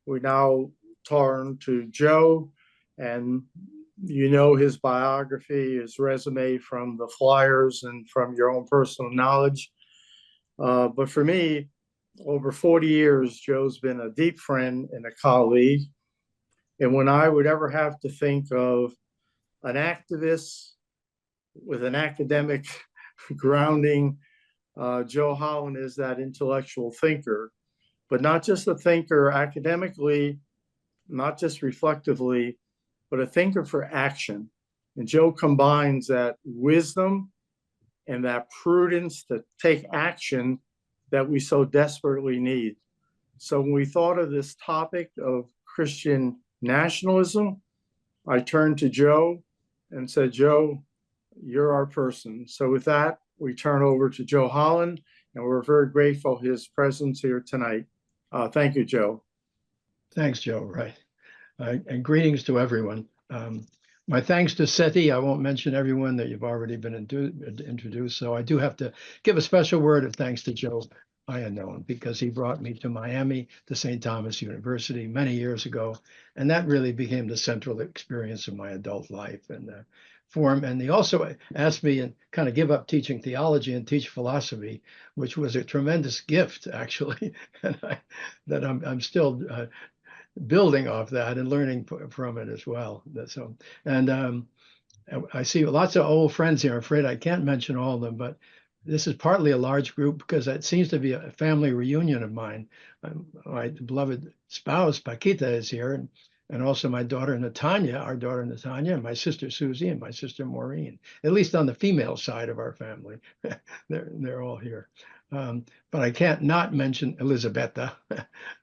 we now turn to Joe, and you know his biography, his resume from the flyers and from your own personal knowledge. But for me, over 40 years, Joe's been a deep friend and a colleague. And when I would ever have to think of an activist with an academic grounding, Joe Holland is that intellectual thinker, but not just a thinker academically, not just reflectively, but a thinker for action. And Joe combines that wisdom and that prudence to take action that we so desperately need. So when we thought of this topic of Christian nationalism, I turned to Joe and said, Joe, you're our person. So with that, we turn over to Joe Holland, and we're very grateful for his presence here tonight. Thank you, Joe. Thanks, Joe. Right. And greetings to everyone. My thanks to SETI. I won't mention everyone that you've already been introduced. So I do have to give a special word of thanks to Joe Iannone, because he brought me to Miami, to St. Thomas University many years ago. And that really became the central experience of my adult life and form. And he also asked me to kind of give up teaching theology and teach philosophy, which was a tremendous gift, actually. And that I'm still building off that and learning from it as well. So, and I see lots of old friends here. I'm afraid I can't mention all of them, but this is partly a large group because it seems to be a family reunion of mine. My beloved spouse, Paquita, is here, and also my daughter, Natanya, our daughter, Natanya, and my sister, Susie, and my sister, Maureen, at least on the female side of our family. they're all here. But I can't not mention Elisabetta,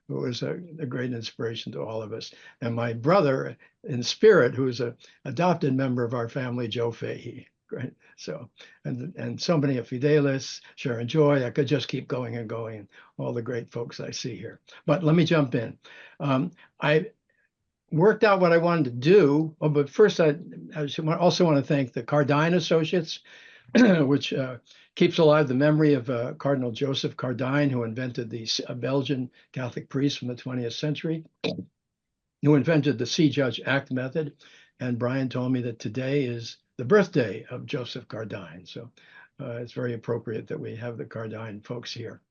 who was a great inspiration to all of us, and my brother in spirit, who is an adopted member of our family, Joe Fahey. Great. So, and so many of Fidelis, Sharon Joy, I could just keep going and going, and all the great folks I see here. But let me jump in. I worked out what I wanted to do. Oh, but first, I also want to thank the Chardin Associates, which keeps alive the memory of Cardinal Joseph Chardin, who invented the Belgian Catholic priest from the 20th century, who invented the See Judge Act method. And Brian told me that today is the birthday of Joseph Chardin. So it's very appropriate that we have the Chardin folks here.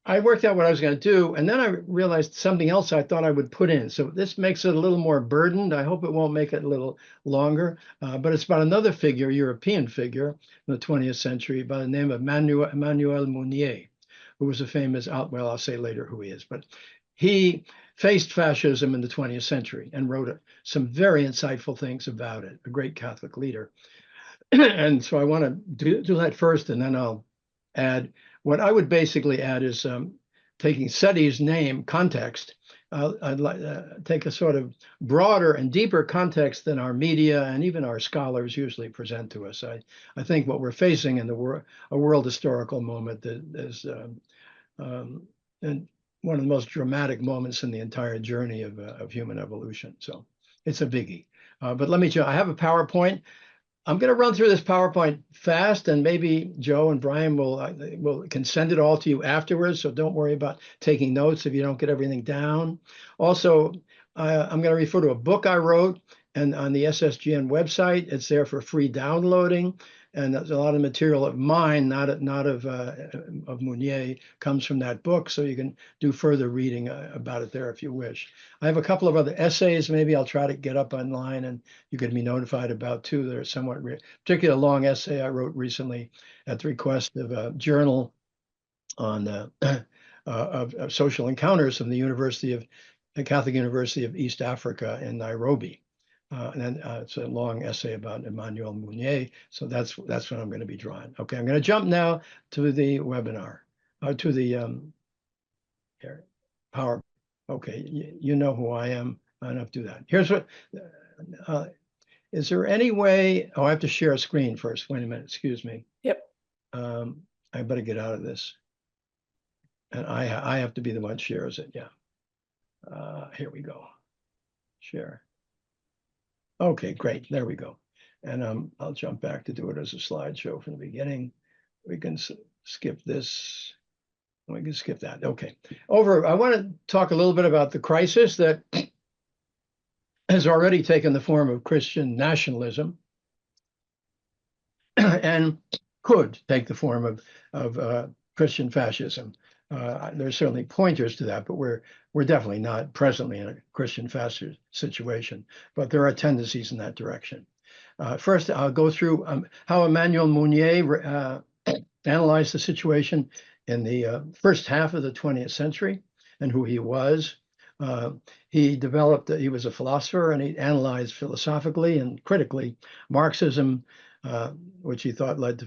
I worked out what I was going to do, and then I realized something else I thought I would put in. So this makes it a little more burdened. I hope it won't make it a little longer, but it's about another figure, European figure in the 20th century by the name of Emmanuel Mounier, who was a famous, well, I'll say later who he is, but he faced fascism in the 20th century and wrote some very insightful things about it, a great Catholic leader. And so I want to do that first, and then I'll add. What I would basically add is taking SETI's name context. I'd like to take a sort of broader and deeper context than our media and even our scholars usually present to us. I think what we're facing in a world historical moment that is and one of the most dramatic moments in the entire journey of human evolution. So it's a biggie. But let me show. I have a PowerPoint. I'm going to run through this PowerPoint fast, and maybe Joe and Brian can send it all to you afterwards. So don't worry about taking notes if you don't get everything down. Also, I'm going to refer to a book I wrote, and on the SSGN website, it's there for free downloading. And there's a lot of material of mine, not of Mounier, comes from that book. So you can do further reading about it there if you wish. I have a couple of other essays. Maybe I'll try to get up online and you can be notified about too. They're somewhat, particularly a long essay I wrote recently at the request of a journal on of social encounters from the Catholic University of East Africa in Nairobi. And then it's a long essay about Emmanuel Mounier. So that's what I'm going to be drawing. Okay, I'm going to jump now to the webinar, to the power. Okay, you know who I am. Enough to do that. Here's what, is there any way, I have to share a screen first. Wait a minute, excuse me. Yep. I better get out of this. And I have to be the one who shares it, yeah. Here we go, share. Okay, great. There we go. And I'll jump back to do it as a slideshow from the beginning. We can skip this. We can skip that. Okay. I want to talk a little bit about the crisis that has already taken the form of Christian nationalism and could take the form of Christian fascism. There's certainly pointers to that, but we're definitely not presently in a Christian fascist situation. But there are tendencies in that direction. First, I'll go through how Emmanuel Mounier analyzed the situation in the first half of the 20th century and who he was. He was a philosopher, and he analyzed philosophically and critically Marxism, which he thought led to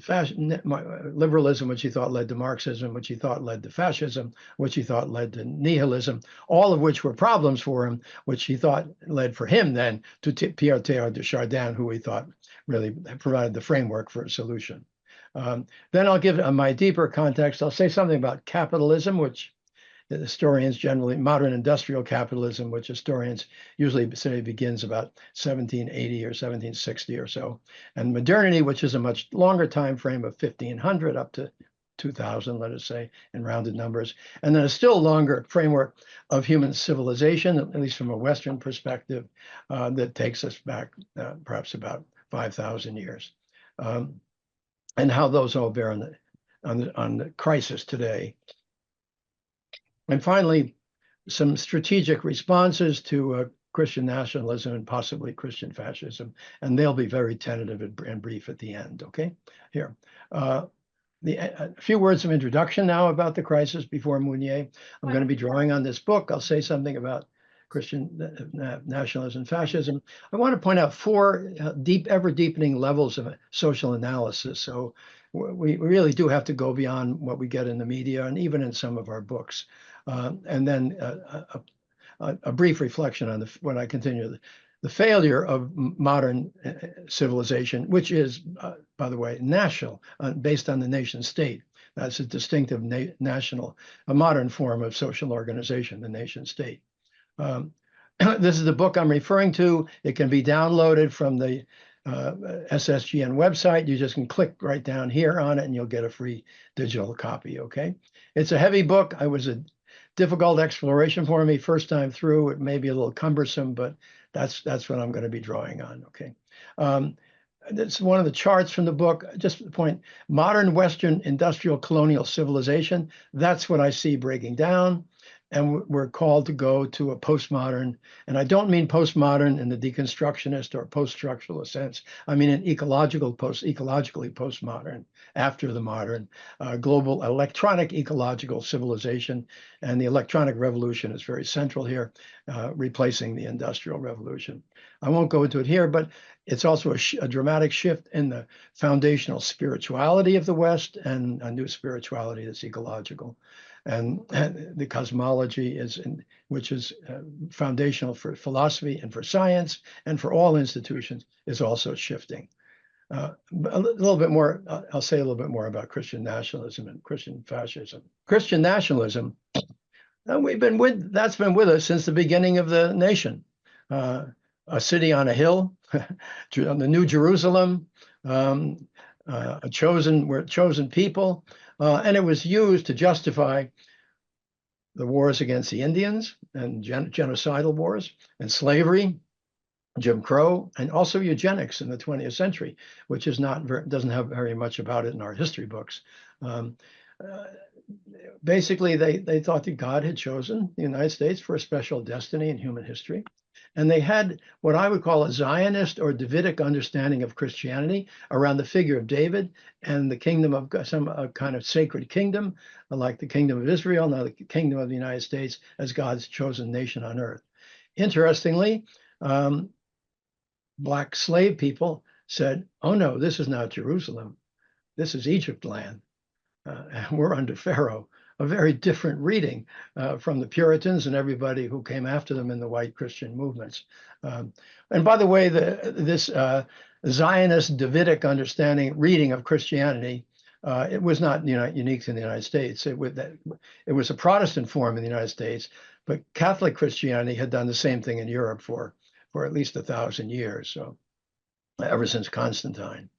liberalism, which he thought led to Marxism, which he thought led to fascism, which he thought led to nihilism, all of which were problems for him, which he thought led for him then to Pierre Teilhard de Chardin, who he thought really provided the framework for a solution. Then I'll give my deeper context. I'll say something about capitalism, which historians generally, modern industrial capitalism, which historians usually say begins about 1780 or 1760 or so, and modernity, which is a much longer time frame of 1500 up to 2000, let us say, in rounded numbers, and then a still longer framework of human civilization, at least from a Western perspective, that takes us back perhaps about 5,000 years. And how those all bear on the crisis today. And finally, some strategic responses to Christian nationalism and possibly Christian fascism, and they'll be very tentative and brief at the end, okay? Here. A few words of introduction now about the crisis before Mounier. I'm going to be drawing on this book. I'll say something about Christian nationalism and fascism. I want to point out four ever deepening levels of social analysis. So we really do have to go beyond what we get in the media and even in some of our books. And then a brief reflection on when I continue the failure of modern civilization, which is, by the way, national, based on the nation state. That's a distinctive a modern form of social organization, the nation state. This is the book I'm referring to. It can be downloaded from the SSGN website. You just can click right down here on it and you'll get a free digital copy, okay? It's a heavy book. It was a difficult exploration for me first time through. It may be a little cumbersome, but that's what I'm going to be drawing on, okay? That's one of the charts from the book. Just the point, modern Western industrial colonial civilization, that's what I see breaking down. And we're called to go to a postmodern, and I don't mean postmodern in the deconstructionist or post-structuralist sense. I mean an ecologically postmodern, after the modern, global electronic ecological civilization. And the electronic revolution is very central here, replacing the industrial revolution. I won't go into it here, but it's also a dramatic shift in the foundational spirituality of the West and a new spirituality that's ecological. And the cosmology which is foundational for philosophy and for science and for all institutions, is also shifting. A little bit more, I'll say a little bit more about Christian nationalism and Christian fascism. Christian nationalism, that's been with us since the beginning of the nation. A city on a hill, the New Jerusalem, we're chosen people. And it was used to justify the wars against the Indians and genocidal wars and slavery, Jim Crow, and also eugenics in the 20th century, which doesn't have very much about it in our history books. Basically, they thought that God had chosen the United States for a special destiny in human history. And they had what I would call a Zionist or Davidic understanding of Christianity around the figure of David and the kingdom of some kind of sacred kingdom, like the kingdom of Israel, now the kingdom of the United States as God's chosen nation on earth. Interestingly, Black slave people said, oh no, this is not Jerusalem. This is Egypt land. We're under Pharaoh. A very different reading from the Puritans and everybody who came after them in the white Christian movements. And by the way, this Zionist Davidic reading of Christianity, it was not unique to the United States. It was a Protestant form in the United States, but Catholic Christianity had done the same thing in Europe for at least 1,000 years, so ever since Constantine.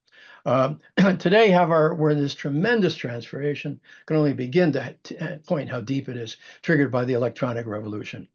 Today, we're in this tremendous transformation. Can only begin to point how deep it is, triggered by the electronic revolution.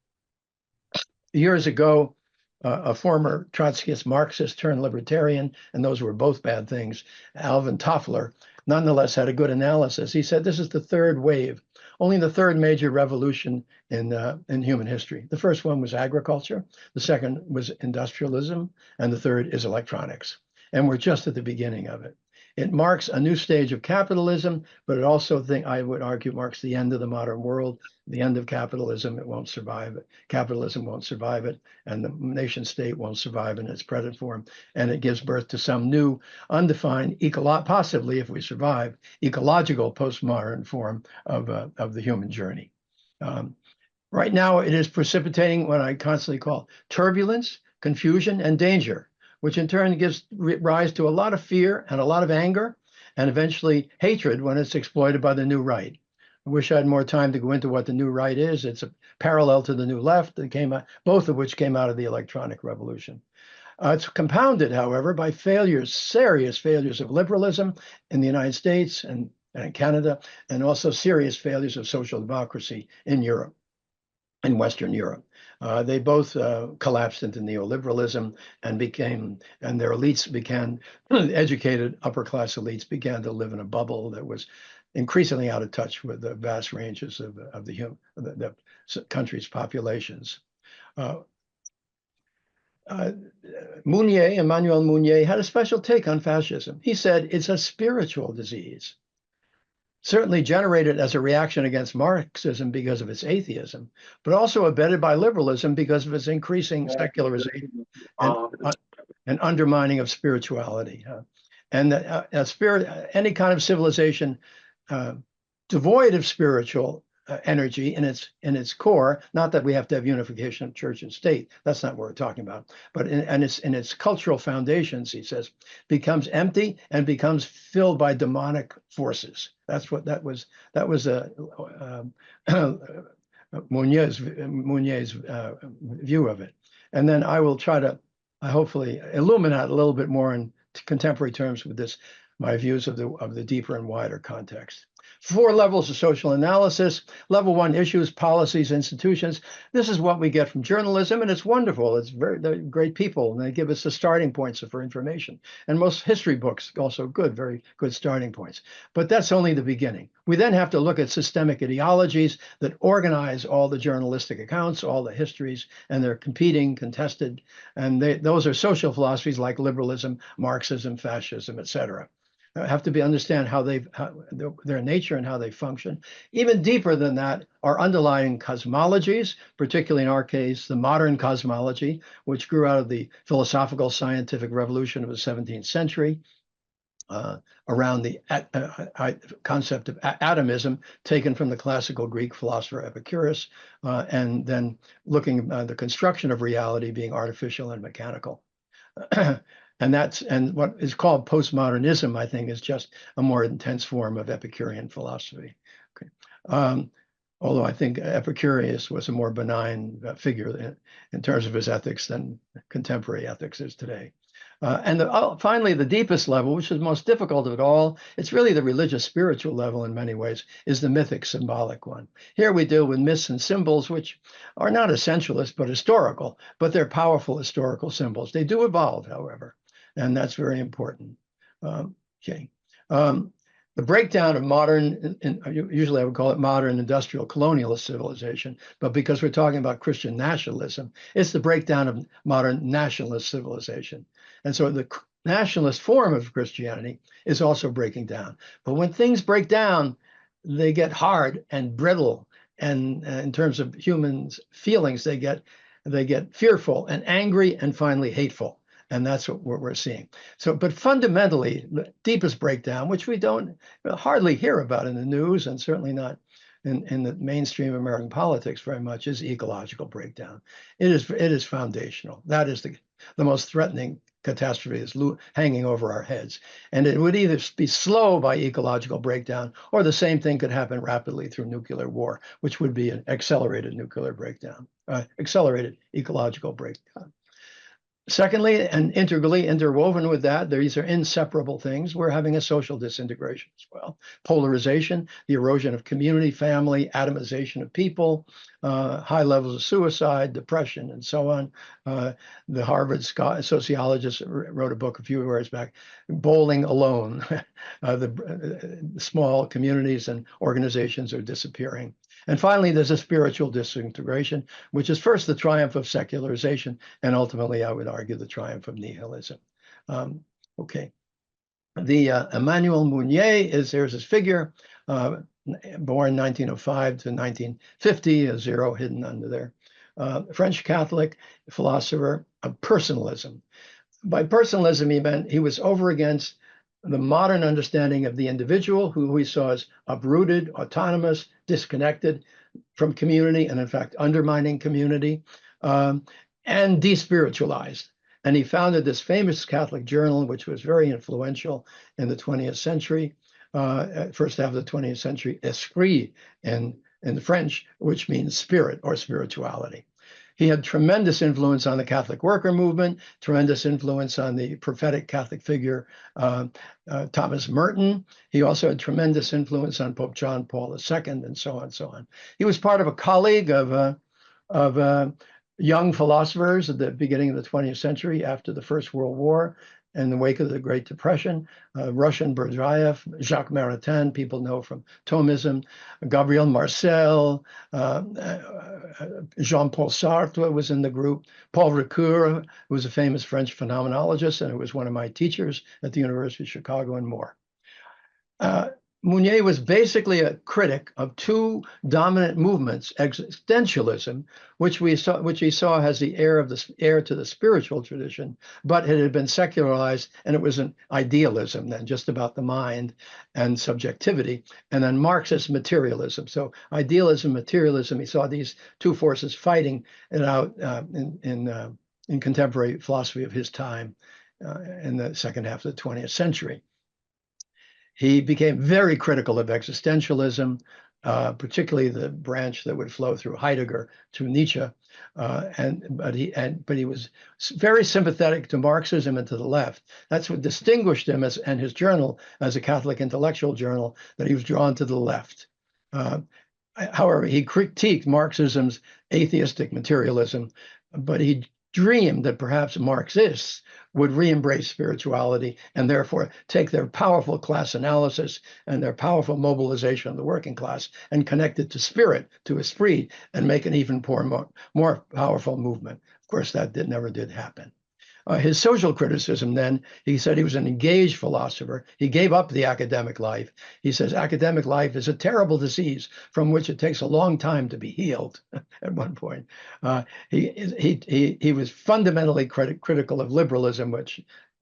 Years ago, a former Trotskyist Marxist turned libertarian, and those were both bad things, Alvin Toffler, nonetheless had a good analysis. He said this is the third wave, only the third major revolution in human history. The first one was agriculture, the second was industrialism, and the third is electronics. And we're just at the beginning of it. It marks a new stage of capitalism, but it also, I would argue, marks the end of the modern world, the end of capitalism. It won't survive it. Capitalism won't survive it, and the nation state won't survive in its present form. And it gives birth to some new, undefined, possibly, if we survive, ecological postmodern form of the human journey. Right now, it is precipitating what I constantly call turbulence, confusion, and danger, which in turn gives rise to a lot of fear and a lot of anger, and eventually hatred when it's exploited by the new right. I wish I had more time to go into what the new right is. It's a parallel to the new left that came out, both of which came out of the electronic revolution. It's compounded, however, by serious failures of liberalism in the United States and Canada, and also serious failures of social democracy in Europe, in Western Europe. They both collapsed into neoliberalism and their elites began, educated upper class elites began to live in a bubble that was increasingly out of touch with the vast ranges of the country's populations. Emmanuel Mounier had a special take on fascism. He said it's a spiritual disease, certainly generated as a reaction against Marxism because of its atheism, but also abetted by liberalism because of its increasing secularization and undermining of spirituality. And any kind of civilization devoid of spiritual energy in its core, not that we have to have unification of church and state, that's not what we're talking about, but in its cultural foundations, he says, becomes empty and becomes filled by demonic forces. That's what that was Mounier's view of it. And then I will try to hopefully illuminate a little bit more in contemporary terms with this, my views of the deeper and wider context. 4 levels of social analysis. Level 1, issues, policies, institutions. This is what we get from journalism, and it's wonderful. They're great people, and they give us the starting points for information. And most history books also very good starting points. But that's only the beginning. We then have to look at systemic ideologies that organize all the journalistic accounts, all the histories, and they're competing, contested, and those are social philosophies like liberalism, Marxism, fascism, etc. Have to understand how their nature and how they function. Even deeper than that are underlying cosmologies, particularly in our case, the modern cosmology, which grew out of the philosophical scientific revolution of the 17th century, around the concept of atomism taken from the classical Greek philosopher Epicurus, and then looking at the construction of reality being artificial and mechanical. And what is called postmodernism, I think, is just a more intense form of Epicurean philosophy. Okay. Although I think Epicurus was a more benign figure in terms of his ethics than contemporary ethics is today. And finally, the deepest level, which is most difficult of it all, it's really the religious spiritual level in many ways, is the mythic symbolic one. Here we deal with myths and symbols, which are not essentialist, but historical, but they're powerful historical symbols. They do evolve, however, and that's very important. Okay. The breakdown of modern, usually I would call it modern industrial colonialist civilization, but because we're talking about Christian nationalism, it's the breakdown of modern nationalist civilization. And so the nationalist form of Christianity is also breaking down. But when things break down, they get hard and brittle. And in terms of humans' feelings, they get fearful and angry and finally hateful. And that's what we're seeing. So, but fundamentally, the deepest breakdown, which we don't hardly hear about in the news and certainly not in the mainstream American politics very much, is ecological breakdown. It is foundational. That is the most threatening catastrophe is hanging over our heads. And it would either be slow by ecological breakdown, or the same thing could happen rapidly through nuclear war, which would be an accelerated nuclear breakdown, accelerated ecological breakdown. Secondly, and integrally interwoven with that, these are inseparable things. We're having a social disintegration as well. Polarization, the erosion of community, family, atomization of people, high levels of suicide, depression, and so on. The Harvard sociologist wrote a book a few years back, Bowling Alone. The small communities and organizations are disappearing. And finally, there's a spiritual disintegration, which is first the triumph of secularization, and ultimately, I would argue, the triumph of nihilism. Okay. The Emmanuel Mounier here's his figure, born 1905 to 1950, a zero hidden under there. French Catholic philosopher of personalism. By personalism, he meant he was over against the modern understanding of the individual, who he saw as uprooted, autonomous, disconnected from community, and in fact, undermining community, and despiritualized. And he founded this famous Catholic journal, which was very influential in the 20th century, first half of the 20th century, Esprit in the French, which means spirit or spirituality. He had tremendous influence on the Catholic worker movement, tremendous influence on the prophetic Catholic figure, Thomas Merton. He also had tremendous influence on Pope John Paul II, and so on and so on. He was part of a colleague of young philosophers at the beginning of the 20th century after the First World War, in the wake of the Great Depression. Russian Berdyaev, Jacques Maritain, people know from Thomism, Gabriel Marcel, Jean-Paul Sartre was in the group, Paul Ricoeur, who was a famous French phenomenologist and who was one of my teachers at the University of Chicago, and more. Mounier was basically a critic of two dominant movements: existentialism, which he saw as the heir to the spiritual tradition, but it had been secularized, and it was an idealism then, just about the mind and subjectivity. And then Marxist materialism. So idealism, materialism, he saw these two forces fighting it out in contemporary philosophy of his time in the second half of the 20th century. He became very critical of existentialism, particularly the branch that would flow through Heidegger to Nietzsche, but he was very sympathetic to Marxism and to the left. That's what distinguished him and his journal as a Catholic intellectual journal, that he was drawn to the left. However, he critiqued Marxism's atheistic materialism, but he dreamed that perhaps Marxists would re-embrace spirituality and therefore take their powerful class analysis and their powerful mobilization of the working class and connect it to spirit, to esprit, and make an even more powerful movement. Of course, that never did happen. His social criticism then, he said he was an engaged philosopher. He gave up the academic life. He says academic life is a terrible disease from which it takes a long time to be healed, at one point. He was fundamentally critical of liberalism, which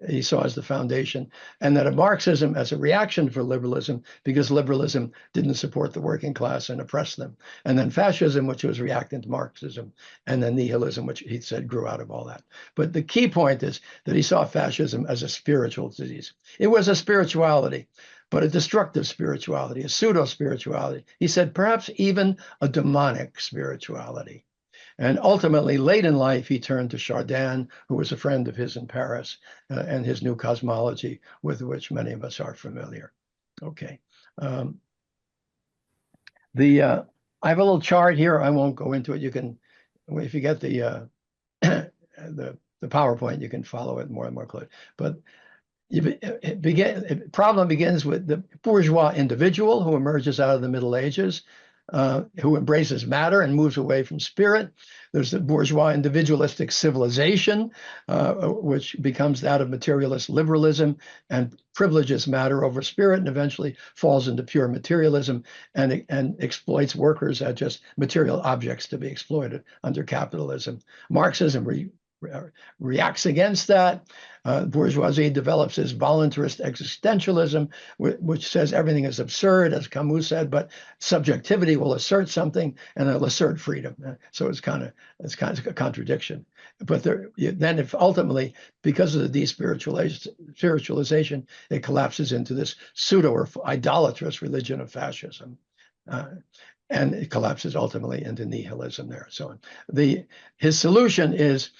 he saw as the foundation, and that of Marxism as a reaction for liberalism, because liberalism didn't support the working class and oppressed them. And then fascism, which was reacting to Marxism, and then nihilism, which he said grew out of all that. But the key point is that he saw fascism as a spiritual disease. It was a spirituality, but a destructive spirituality, a pseudo-spirituality. He said perhaps even a demonic spirituality. And ultimately, late in life, he turned to Chardin, who was a friend of his in Paris, and his new cosmology, with which many of us are familiar. Okay. I have a little chart here. I won't go into it. You can, if you get the PowerPoint, you can follow it more and more closely. But the problem begins with the bourgeois individual who emerges out of the Middle Ages, who embraces matter and moves away from spirit. There's the bourgeois individualistic civilization, which becomes that of materialist liberalism and privileges matter over spirit, and eventually falls into pure materialism and exploits workers as just material objects to be exploited under capitalism. Marxism reacts against that. Bourgeoisie develops this voluntarist existentialism, which says everything is absurd, as Camus said, but subjectivity will assert something and it'll assert freedom. So it's kind of a contradiction. But then if ultimately, because of the despiritualization, it collapses into this pseudo or idolatrous religion of fascism. And it collapses ultimately into nihilism there. So his solution is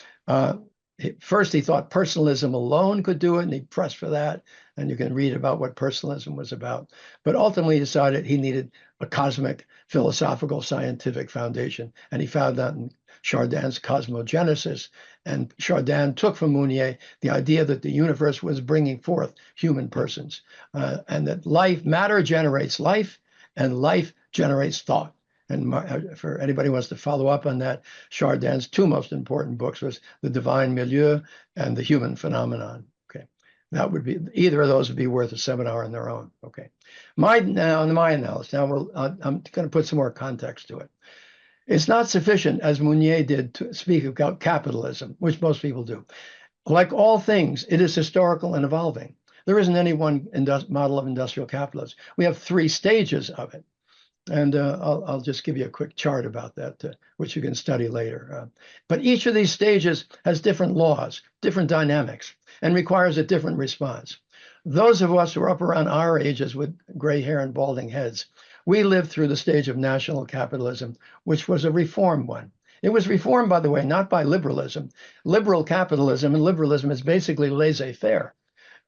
First, he thought personalism alone could do it, and he pressed for that. And you can read about what personalism was about. But ultimately, he decided he needed a cosmic, philosophical, scientific foundation. And he found that in Chardin's Cosmogenesis. And Chardin took from Mounier the idea that the universe was bringing forth human persons, and that matter generates life, and life generates thought. And for anybody who wants to follow up on that, Chardin's two most important books was The Divine Milieu and The Human Phenomenon. Okay, that would be, either of those would be worth a seminar on their own. Okay, my analysis. Now I'm going to put some more context to it. It's not sufficient, as Mounier did, to speak about capitalism, which most people do. Like all things, it is historical and evolving. There isn't any one model of industrial capitalism. We have three stages of it. And I'll just give you a quick chart about that, which you can study later. But each of these stages has different laws, different dynamics, and requires a different response. Those of us who are up around our ages with gray hair and balding heads, we lived through the stage of national capitalism, which was a reform one. It was reformed, by the way, not by liberalism. Liberal capitalism, and liberalism is basically laissez-faire.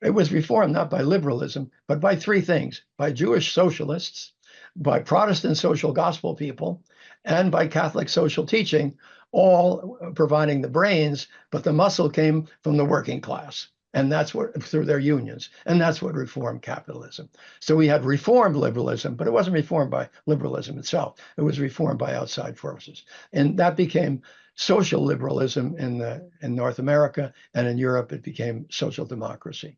It was reformed not by liberalism, but by three things: by Jewish socialists, by Protestant social gospel people, and by Catholic social teaching, all providing the brains, but the muscle came from the working class. And that's what, through their unions, and that's what reformed capitalism. So we had reformed liberalism, but it wasn't reformed by liberalism itself. It was reformed by outside forces. And that became social liberalism in North America, and in Europe, it became social democracy.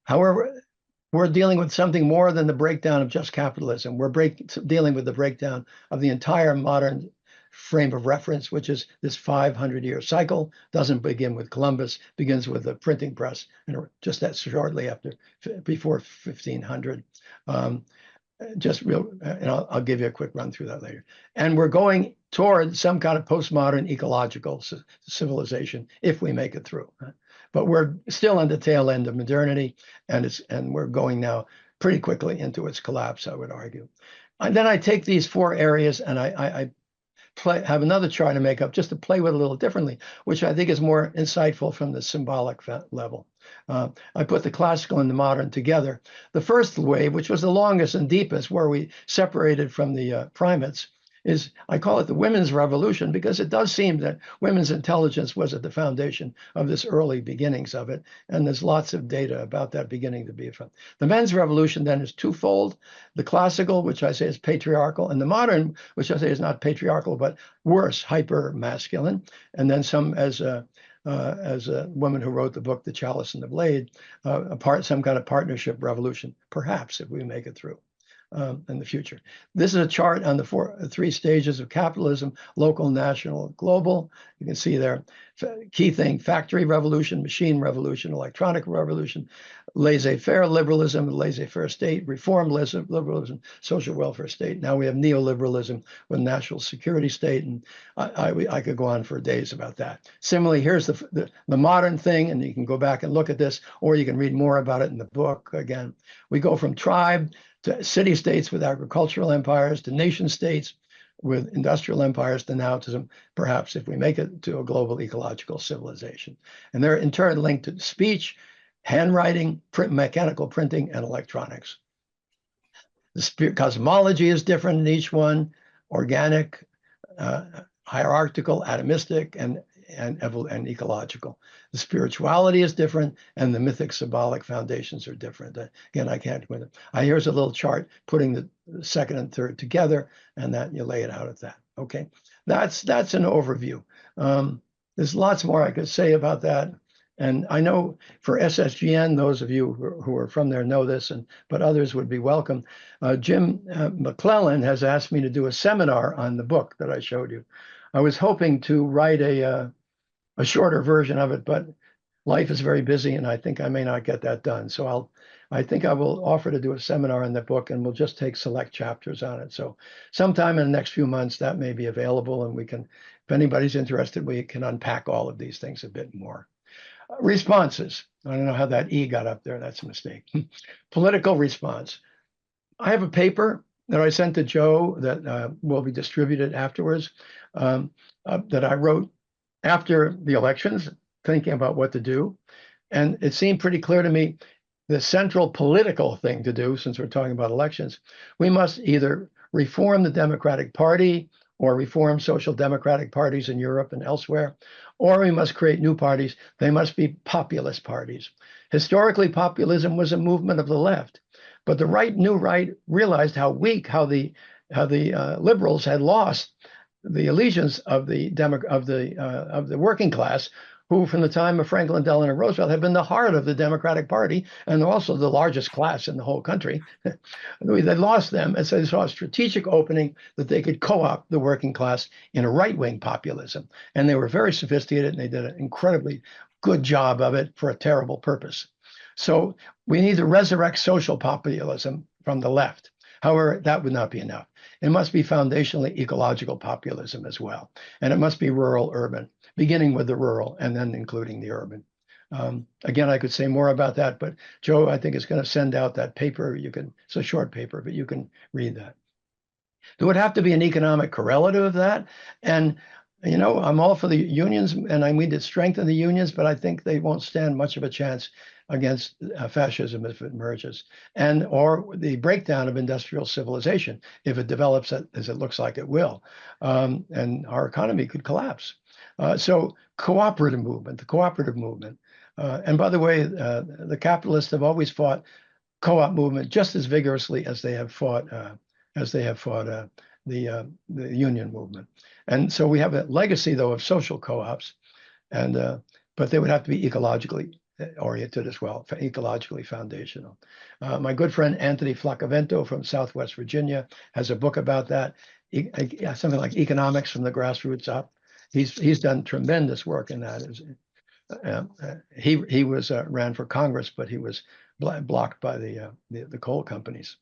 However, we're dealing with something more than the breakdown of just capitalism. We're dealing with the breakdown of the entire modern frame of reference, which is this 500-year cycle. Doesn't begin with Columbus, begins with the printing press, and just that shortly before 1500. And I'll give you a quick run through that later. And we're going toward some kind of postmodern ecological civilization if we make it through. But we're still on the tail end of modernity, and we're going now pretty quickly into its collapse, I would argue. And then I take these four areas and I have another chart to make up just to play with a little differently, which I think is more insightful from the symbolic level. I put the classical and the modern together. The first wave, which was the longest and deepest, where we separated from the primates, I call it the women's revolution, because it does seem that women's intelligence was at the foundation of this early beginnings of it. And there's lots of data about that beginning to be from. The men's revolution then is twofold: the classical, which I say is patriarchal, and the modern, which I say is not patriarchal, but worse, hyper masculine. And then some, as a woman who wrote the book, The Chalice and the Blade, some kind of partnership revolution, perhaps, if we make it through. In the future. This is a chart on the three stages of capitalism: local, national, global. You can see there, key thing: factory revolution, machine revolution, electronic revolution, laissez-faire liberalism, laissez-faire state, reform liberalism, social welfare state. Now we have neoliberalism with national security state, and I could go on for days about that. Similarly, here's the modern thing, and you can go back and look at this, or you can read more about it in the book. Again, we go from tribe to city-states with agricultural empires, to nation-states with industrial empires, to now to some, perhaps, if we make it, to a global ecological civilization. And they're in turn linked to speech, handwriting, mechanical printing, and electronics. The cosmology is different in each one: organic, hierarchical, atomistic, and ecological. The spirituality is different, and the mythic symbolic foundations are different. Again, I can't go into it. Here's a little chart putting the second and third together, and that you lay it out at that. Okay, that's an overview. There's lots more I could say about that. And I know for SSGN, those of you who are from there know this, but others would be welcome. Jim McClellan has asked me to do a seminar on the book that I showed you. I was hoping to write a shorter version of it, but life is very busy, and I think I may not get that done. So I think I will offer to do a seminar on the book, and we'll just take select chapters on it. So sometime in the next few months, that may be available, and we can, if anybody's interested, we can unpack all of these things a bit more. Responses. I don't know how that E got up there. That's a mistake. Political response. I have a paper that I sent to Joe that will be distributed afterwards, that I wrote after the elections, thinking about what to do. And it seemed pretty clear to me the central political thing to do, since we're talking about elections, we must either reform the Democratic Party or reform social democratic parties in Europe and elsewhere, or we must create new parties. They must be populist parties. Historically, populism was a movement of the left, but the new right realized how weak, how the liberals had lost the allegiance of the working class, who from the time of Franklin Delano Roosevelt had been the heart of the Democratic Party and also the largest class in the whole country. They lost them, and so they saw a strategic opening that they could co-opt the working class in a right-wing populism. And they were very sophisticated, and they did an incredibly good job of it for a terrible purpose. So we need to resurrect social populism from the left. However, that would not be enough. It must be foundationally ecological populism as well. And it must be rural urban, beginning with the rural and then including the urban. Again, I could say more about that, but Joe, I think, is going to send out that paper. It's a short paper, but you can read that. There would have to be an economic correlative of that. And, I'm all for the unions, and I mean to strengthen the unions, but I think they won't stand much of a chance against fascism if it emerges, or the breakdown of industrial civilization if it develops as it looks like it will, and our economy could collapse. So the cooperative movement. And by the way, the capitalists have always fought co-op movement just as vigorously as they have fought the union movement. And so we have a legacy, though, of social co-ops, but they would have to be ecologically oriented as well, ecologically foundational. My good friend Anthony Flacavento from Southwest Virginia has a book about that, something like Economics from the Grassroots Up. He's done tremendous work in that. He was ran for Congress, but he was blocked by the coal companies.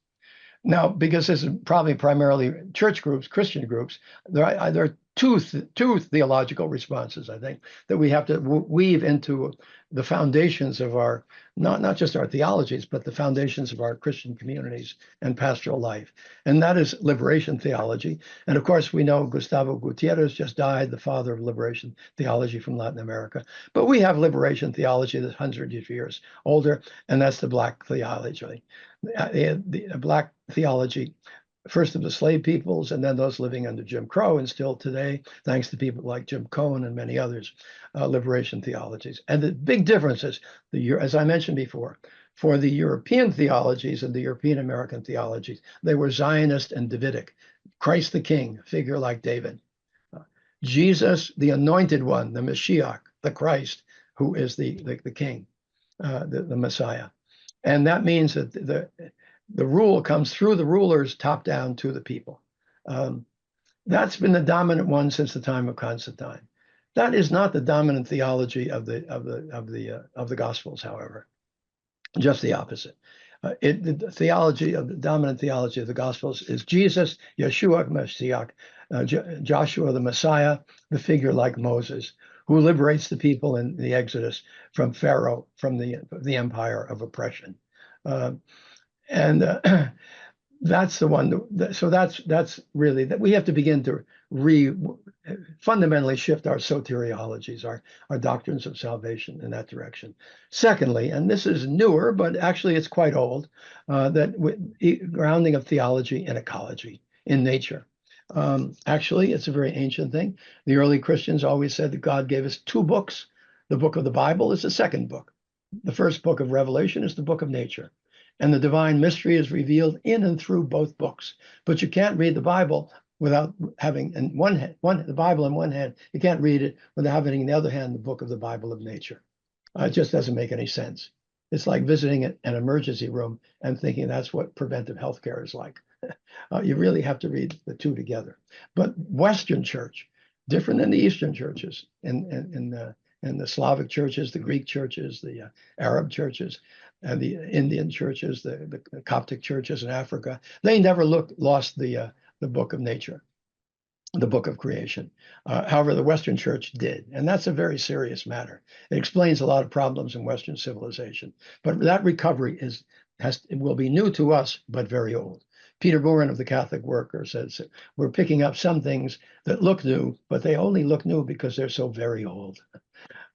Now, because this is probably primarily church groups, Christian groups, there are two theological responses, I think, that we have to weave into the foundations of our, not just our theologies, but the foundations of our Christian communities and pastoral life. And that is liberation theology. And of course, we know Gustavo Gutierrez just died, the father of liberation theology from Latin America. But we have liberation theology that's hundreds of years older, and that's the Black theology. The Black theology, first of the slave peoples, and then those living under Jim Crow, and still today, thanks to people like Jim Cohen and many others, liberation theologies. And the big difference is, as I mentioned before, for the European theologies and the European American theologies, they were Zionist and Davidic. Christ the King, a figure like David. Jesus, the anointed one, the Mashiach, the Christ, who is the King, the Messiah. And that means that the rule comes through the rulers, top down to the people. That's been the dominant one since the time of Constantine. That is not the dominant theology of the Gospels, however. Just the opposite. The dominant theology of the Gospels is Jesus, Yeshua, Mashiach, Joshua, the Messiah, the figure like Moses, who liberates the people in the Exodus from Pharaoh, from the empire of oppression. That's the one. So that's really that we have to begin to fundamentally shift our soteriologies, our doctrines of salvation in that direction. Secondly, and this is newer, but actually it's quite old, grounding of theology in ecology, in nature. Actually, it's a very ancient thing. The early Christians always said that God gave us two books. The book of the Bible is the second book. The first book of Revelation is the book of nature. And the divine mystery is revealed in and through both books. But you can't read the Bible without having the Bible in one hand. You can't read it without having in the other hand the book of the Bible of nature. It just doesn't make any sense. It's like visiting an emergency room and thinking that's what preventive healthcare is like. You really have to read the two together. But Western church, different than the Eastern churches, in the Slavic churches, the Greek churches, the Arab churches, and the Indian churches, the Coptic churches in Africa, they never lost the book of nature, the book of creation. However, the Western church did, and that's a very serious matter. It explains a lot of problems in Western civilization. But that recovery will be new to us, but very old. Peter Boren of the Catholic Worker says we're picking up some things that look new, but they only look new because they're so very old.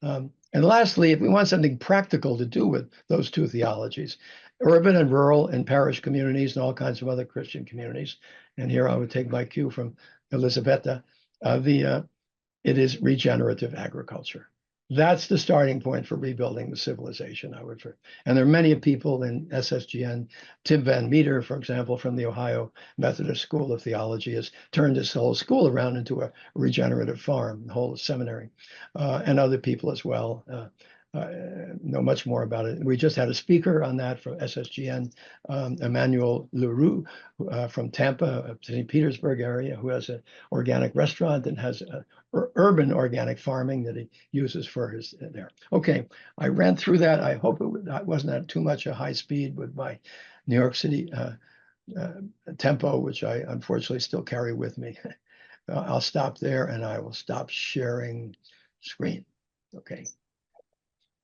And lastly, if we want something practical to do with those two theologies, urban and rural and parish communities and all kinds of other Christian communities, and here I would take my cue from Elisabetta, it is regenerative agriculture. That's the starting point for rebuilding the civilization, I would. And there are many people in SSGN. Tim Van Meter, for example, from the Ohio Methodist School of Theology, has turned this whole school around into a regenerative farm, the whole seminary, and other people as well know much more about it. We just had a speaker on that from SSGN, Emmanuel Leroux from Tampa, St. Petersburg area, who has an organic restaurant and has urban organic farming that he uses for his there. Okay, I ran through that. I hope it wasn't at too much a high speed with my New York City tempo, which I unfortunately still carry with me. I'll stop there and I will stop sharing screen. Okay.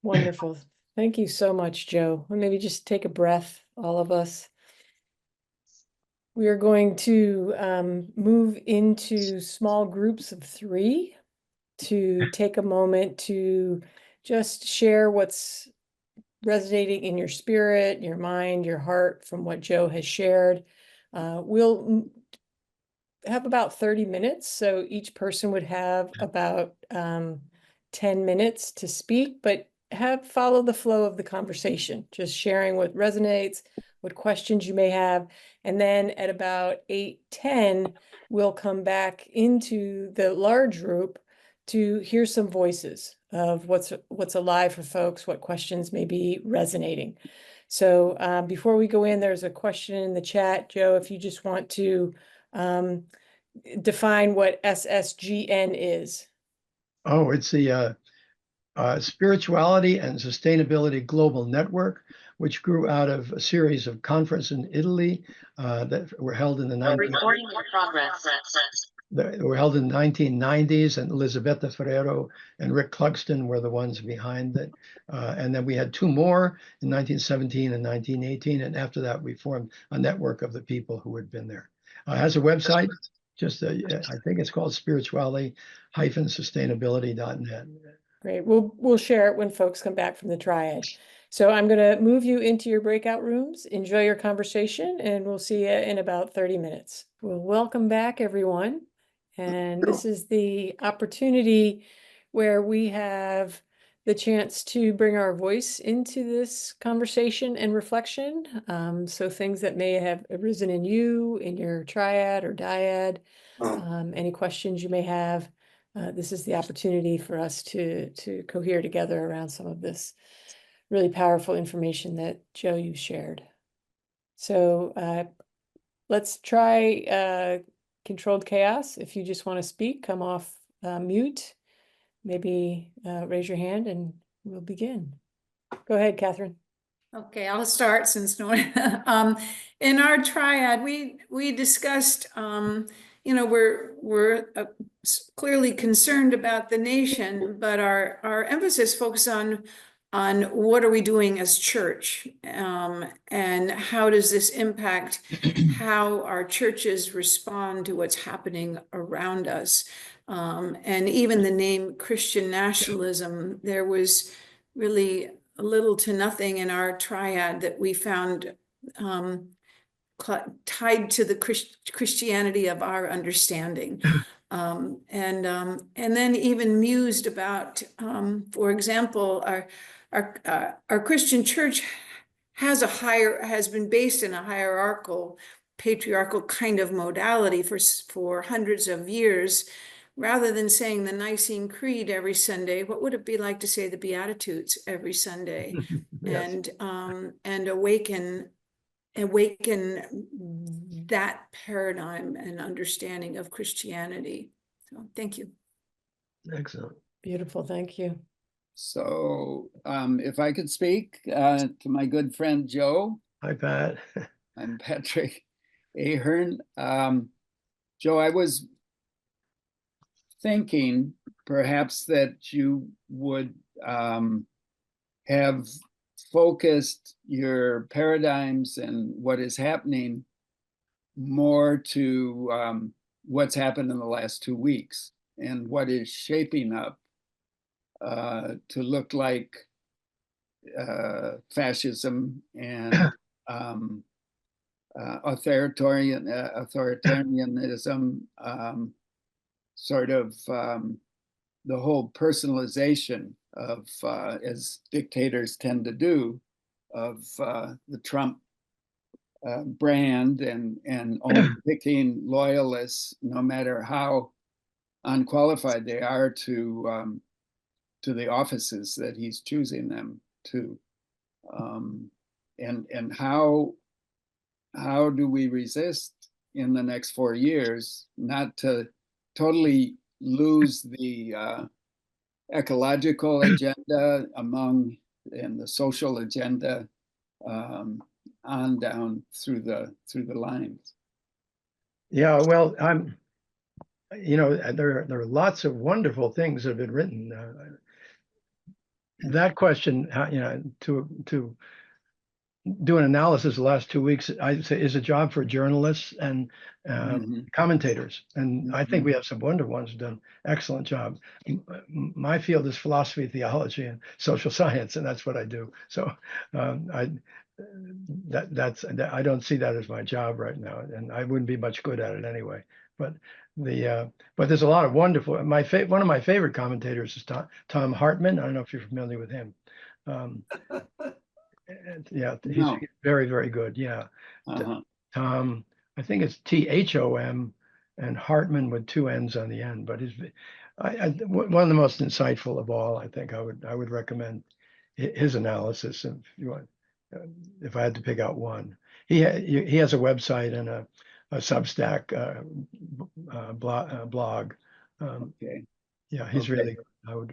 Wonderful. Thank you so much, Joe. Maybe just take a breath, all of us. We are going to move into small groups of 3 to take a moment to just share what's resonating in your spirit, your mind, your heart from what Joe has shared. We'll have about 30 minutes, so each person would have about 10 minutes to speak, but follow the flow of the conversation, just sharing what resonates, what questions you may have. And then at about 8:10, we'll come back into the large group to hear some voices of what's alive for folks, what questions may be resonating. So before we go in, there's a question in the chat. Joe, if you just want to define what SSGN is. Oh, it's the Spirituality and Sustainability Global Network, which grew out of a series of conferences in Italy that were held in the 1990s, and Elisabetta Ferrero and Rick Clugston were the ones behind it. And then we had 2 more in 1917 and 1918, and after that we formed a network of the people who had been there. It has a website, just I think it's called spirituality-sustainability.net. Great. We'll share it when folks come back from the triad. So I'm going to move you into your breakout rooms. Enjoy your conversation, and we'll see you in about 30 minutes. Well, welcome back, everyone. And this is the opportunity where we have the chance to bring our voice into this conversation and reflection. So things that may have arisen in you, in your triad or dyad, any questions you may have. This is the opportunity for us to cohere together around some of this really powerful information that Joe, you shared. So let's try controlled chaos. If you just want to speak, come off mute, maybe raise your hand and we'll begin. Go ahead, Catherine. Okay, I'll start since no one, in our triad, we discussed, we're clearly concerned about the nation, but our emphasis focuses on what are we doing as church, and how does this impact how our churches respond to what's happening around us. And even the name Christian nationalism, there was really little to nothing in our triad that we found tied to the Christianity of our understanding. And then even mused about, for example, our Christian church has been based in a hierarchical, patriarchal kind of modality for hundreds of years. Rather than saying the Nicene Creed every Sunday, what would it be like to say the Beatitudes every Sunday? Yes. And awaken that paradigm and understanding of Christianity. So thank you. Excellent. Beautiful, thank you. So if I could speak to my good friend Joe. Hi, Pat. I'm Patrick Ahern. Joe, I was thinking perhaps that you would have focused your paradigms and what is happening more to what's happened in the last 2 weeks and what is shaping up to look like fascism and authoritarianism, sort of the whole personalization of, as dictators tend to do, of the Trump brand and only picking loyalists, no matter how unqualified they are, to the offices that he's choosing them to. And how do we resist in the next 4 years not to totally lose the ecological agenda and the social agenda on down through the lines? Yeah, well, there are lots of wonderful things that have been written. That question, to do an analysis the last 2 weeks, I'd say, is a job for journalists and commentators. And I think we have some wonderful ones who've done excellent job. My field is philosophy, theology, and social science, and that's what I do. So I don't see that as my job right now, and I wouldn't be much good at it anyway. But there's a lot of wonderful. One of my favorite commentators is Tom Hartman. I don't know if you're familiar with him. Yeah, he's very, very good. Yeah. Tom, I think it's THOM and Hartman with 2 N's on the end, but one of the most insightful of all. I think I would recommend his analysis if you want. If I had to pick out one, he has a website and a Substack blog. Okay. Yeah, he's really good.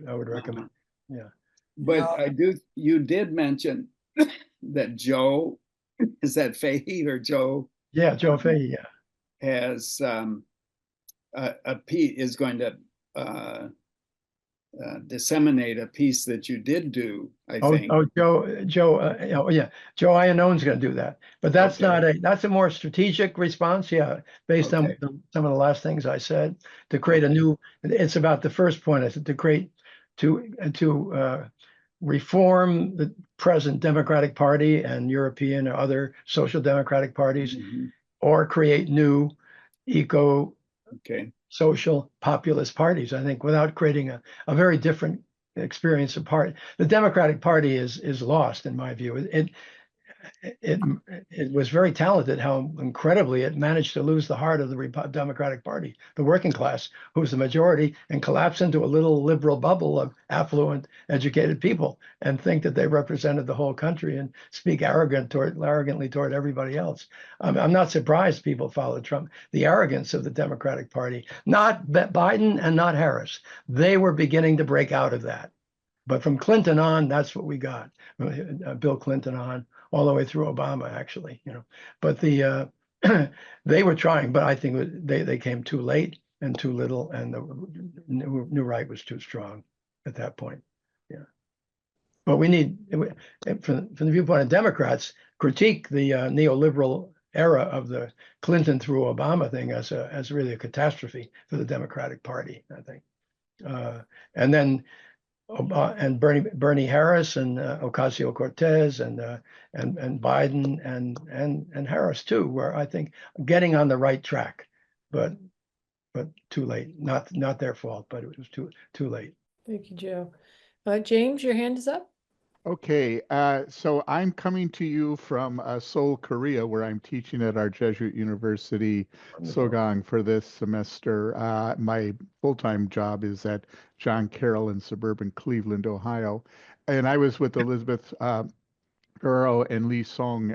I would recommend. Yeah. But you did mention that Joe, is that Fahey or Joe? Yeah, Joe Fahey, yeah. Has is going to disseminate a piece that you did do, I think. Joe, yeah, Joe Iannone's going to do that, but that's not that's a more strategic response, yeah, based on some of the last things I said, to create a new. It's about the first point I said, to reform the present Democratic Party and European or other social democratic parties, or create new social populist parties. I think without creating a very different experience of party. The Democratic Party is lost, in my view. It was very talented how incredibly it managed to lose the heart of the Democratic Party, the working class, who's the majority, and collapse into a little liberal bubble of affluent, educated people, and think that they represented the whole country and speak arrogantly toward everybody else. I'm not surprised people followed Trump. The arrogance of the Democratic Party, not Biden and not Harris, they were beginning to break out of that. But from Clinton on, that's what we got. Bill Clinton on, all the way through Obama, actually, But they were trying, but I think they came too late and too little, and the new right was too strong at that point. Yeah. But we need, from the viewpoint of Democrats, critique the neoliberal era of the Clinton through Obama thing as really a catastrophe for the Democratic Party, I think. And then and Bernie Harris and Ocasio-Cortez and Biden and Harris too, were, I think, getting on the right track, but too late. Not their fault, but it was too late. Thank you, Joe. James, your hand is up. Okay, so I'm coming to you from Seoul, Korea, where I'm teaching at our Jesuit University, Sogang, for this semester. My full-time job is at John Carroll in suburban Cleveland, Ohio. And I was with Elizabeth Burrow and Lee Song,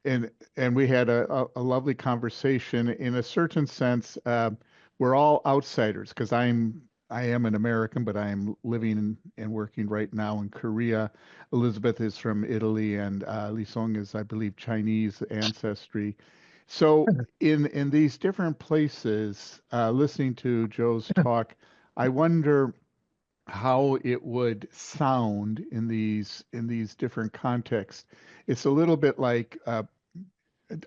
and we had a lovely conversation. In a certain sense, we're all outsiders, because I am an American, but I am living and working right now in Korea. Elizabeth is from Italy, and Lee Song is, I believe, Chinese ancestry. So in these different places, listening to Joe's talk, I wonder how it would sound in these different contexts. It's a little bit like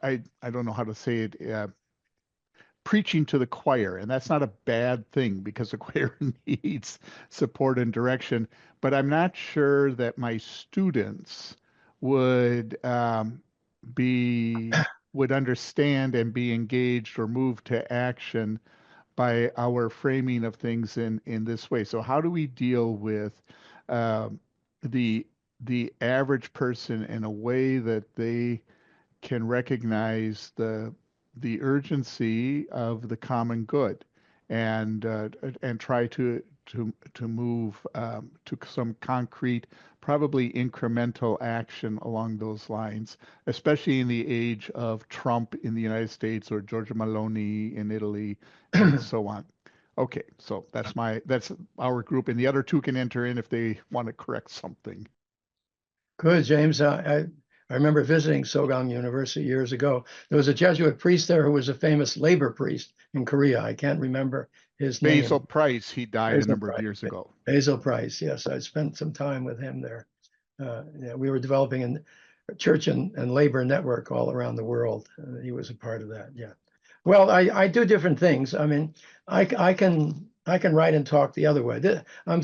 I don't know how to say it, preaching to the choir, and that's not a bad thing because the choir needs support and direction. But I'm not sure that my students would would understand and be engaged or moved to action by our framing of things in this way. So how do we deal with um, the average person in a way that they can recognize the urgency of the common good and try to move to some concrete, probably incremental action along those lines, especially in the age of Trump in the United States or Giorgia Meloni in Italy and so on. Okay, so that's our group, and the other two can enter in if they want to correct something. Good, James. I remember visiting Sogang University years ago. There was a Jesuit priest there who was a famous labor priest in Korea. I can't remember his name. Basil Price, he died Basil a number Price. of years ago. Basil Price, yes. I spent some time with him there. Yeah, we were developing a church and labor network all around the world. He was a part of that, yeah. Well, I do different things. I mean, I can write and talk the other way. This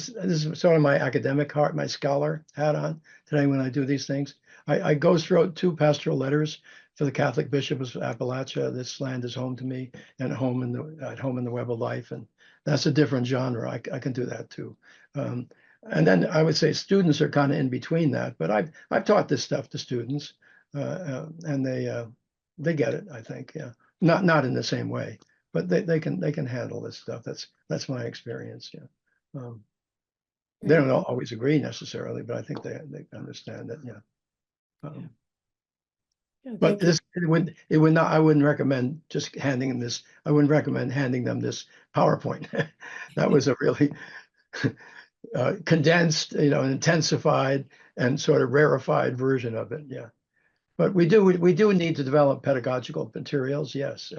is sort of my academic heart, my scholar hat on today when I do these things. I ghost wrote 2 pastoral letters for the Catholic bishops of Appalachia. This land is home to me, and at home in the web of life, and that's a different genre. I can do that too. And then I would say students are kind of in between that, but I've taught this stuff to students, and they get it. I think, yeah, not in the same way, but they can handle this stuff. That's my experience. Yeah, they don't always agree necessarily, but I think they understand it. Yeah. But this it would not. I wouldn't recommend just handing them this. I wouldn't recommend handing them this PowerPoint. That was a really condensed, intensified and sort of rarefied version of it. Yeah, but we do need to develop pedagogical materials. Yes,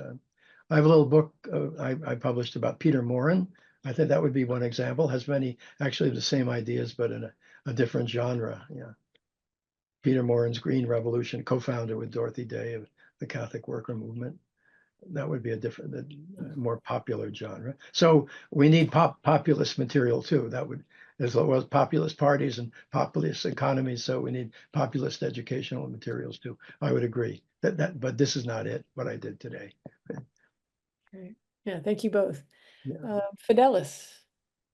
I have a little book I published about Peter Morin. I think that would be one example. Has many actually the same ideas, but in a different genre. Yeah. Peter Morin's Green Revolution, co-founder with Dorothy Day of the Catholic Worker Movement. That would be a different, more popular genre. So we need populist material too. That would, as well as populist parties and populist economies. So we need populist educational materials too. I would agree but this is not it, what I did today. Great. Yeah, thank you both. Yeah. Fidelis.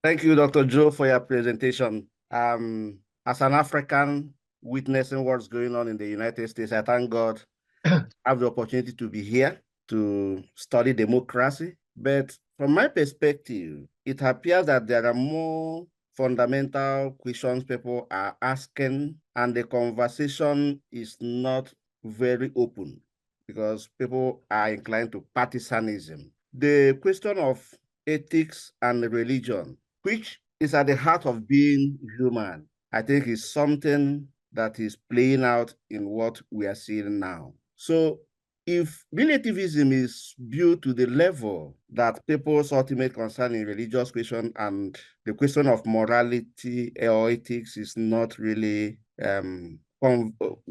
Thank you, Dr. Joe, for your presentation. As an African witnessing what's going on in the United States, I thank God I have the opportunity to be here to study democracy. But from my perspective, it appears that there are more fundamental questions people are asking, and the conversation is not very open because people are inclined to partisanism. The question of ethics and religion, which is at the heart of being human, I think is something that is playing out in what we are seeing now. So if relativism is viewed to the level that people's ultimate concern in religious question and the question of morality or ethics is not really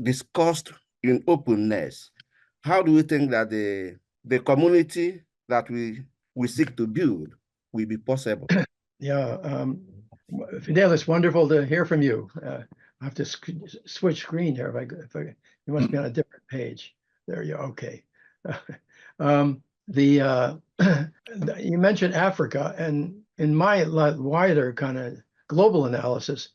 discussed in openness, how do we think that the community that we seek to build will be possible? Yeah, Fidelis, wonderful to hear from you. I have to switch screen here. You must be on a different page. There you are. Okay. You mentioned Africa, and in my wider kind of global analysis,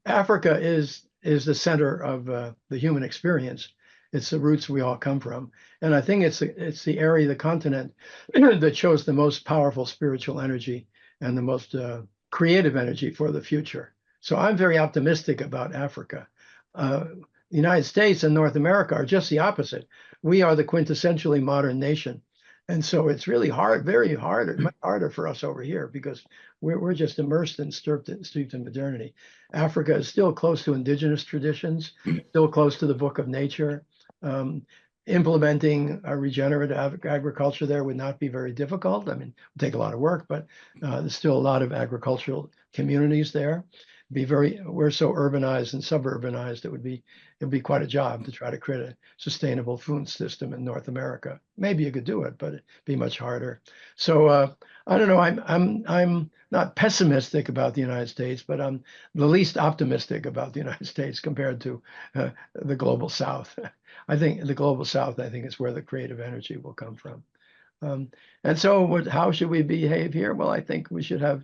Africa is the center of the human experience. It's the roots we all come from, and I think it's the area, the continent, that shows the most powerful spiritual energy and the most creative energy for the future. So I'm very optimistic about Africa. The United States and North America are just the opposite. We are the quintessentially modern nation. And so it's really hard, much harder for us over here because we're just immersed and steeped in modernity. Africa is still close to indigenous traditions, still close to the book of nature. Implementing a regenerative agriculture there would not be very difficult. I mean, it would take a lot of work, but there's still a lot of agricultural communities there. we're so urbanized and suburbanized, it'd be quite a job to try to create a sustainable food system in North America. Maybe you could do it, but it'd be much harder. So I don't know. I'm not pessimistic about the United States, but I'm the least optimistic about the United States compared to the global South. I think the global South, I think, is where the creative energy will come from. And so how should we behave here? Well, I think we should have